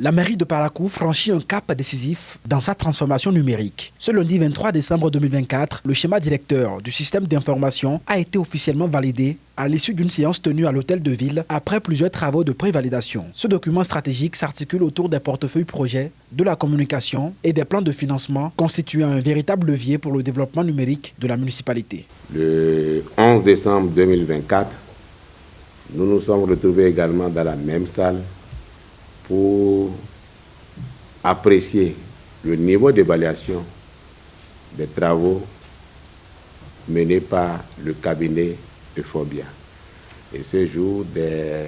La mairie de Parakou franchit un cap décisif dans sa transformation numérique. Ce lundi 23 décembre 2024, le schéma directeur du système d'information a été officiellement validé à l'issue d'une séance tenue à l'hôtel de ville après plusieurs travaux de prévalidation. Ce document stratégique s'articule autour des portefeuilles projets, de la communication et des plans de financement constituant un véritable levier pour le développement numérique de la municipalité. Le 11 décembre 2024, nous nous sommes retrouvés également dans la même salle pour apprécier le niveau d'évaluation des travaux menés par le cabinet Euphorbia. Et ce jour, des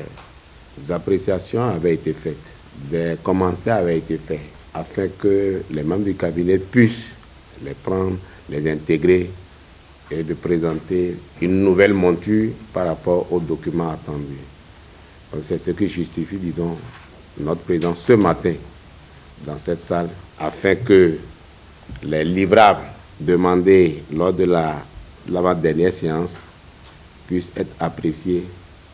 appréciations avaient été faites, des commentaires avaient été faits, afin que les membres du cabinet puissent les prendre, les intégrer et de présenter une nouvelle monture par rapport aux documents attendus. C'est ce qui justifie, disons, notre présence ce matin dans cette salle, afin que les livrables demandés lors de l'avant-dernière séance puissent être appréciés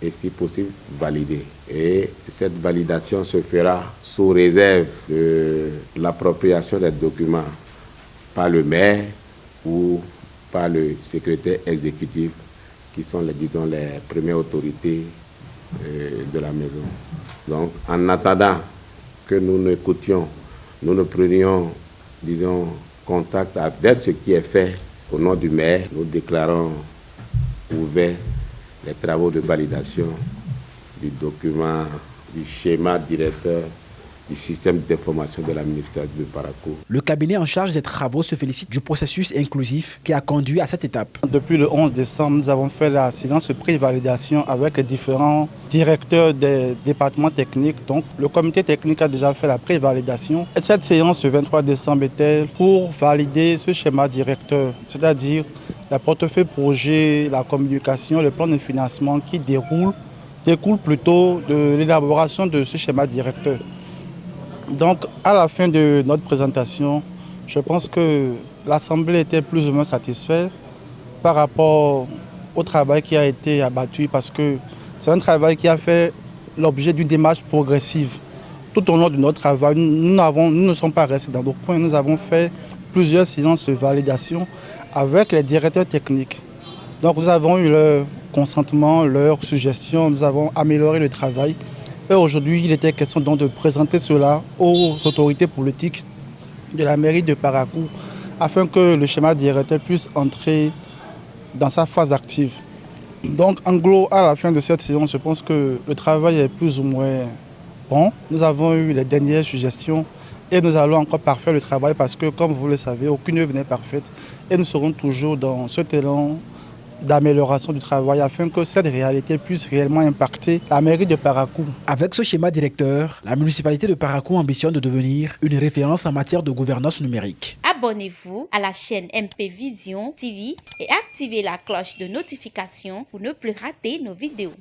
et, si possible, validés. Et cette validation se fera sous réserve de l'appropriation des documents par le maire ou par le secrétaire exécutif, qui sont les premières autorités de la maison. Donc, en attendant que nous ne prenions, disons, contact avec ce qui est fait au nom du maire, nous déclarons ouverts les travaux de validation du document, du schéma directeur du système d'information de la municipalité de Parakou. Le cabinet en charge des travaux se félicite du processus inclusif qui a conduit à cette étape. Depuis le 11 décembre, nous avons fait la séance de pré-validation avec les différents directeurs des départements techniques. Donc, le comité technique a déjà fait la pré-validation. Et cette séance du 23 décembre était pour valider ce schéma directeur, c'est-à-dire le portefeuille projet, la communication, le plan de financement qui découle plutôt de l'élaboration de ce schéma directeur. Donc, à la fin de notre présentation, je pense que l'Assemblée était plus ou moins satisfaite par rapport au travail qui a été abattu, parce que c'est un travail qui a fait l'objet d'une démarche progressive. Tout au long de notre travail, nous ne sommes pas restés dans nos coins, nous avons fait plusieurs séances de validation avec les directeurs techniques. Donc, nous avons eu leur consentement, leurs suggestions, nous avons amélioré le travail. Et aujourd'hui, il était question donc de présenter cela aux autorités politiques de la mairie de Parakou afin que le schéma directeur puisse entrer dans sa phase active. Donc, en gros, à la fin de cette séance, je pense que le travail est plus ou moins bon. Nous avons eu les dernières suggestions et nous allons encore parfaire le travail parce que, comme vous le savez, aucune œuvre n'est parfaite et nous serons toujours dans ce élan d'amélioration du travail afin que cette réalité puisse réellement impacter la mairie de Parakou. Avec ce schéma directeur, la municipalité de Parakou ambitionne de devenir une référence en matière de gouvernance numérique. Abonnez-vous à la chaîne MP Vision TV et activez la cloche de notification pour ne plus rater nos vidéos.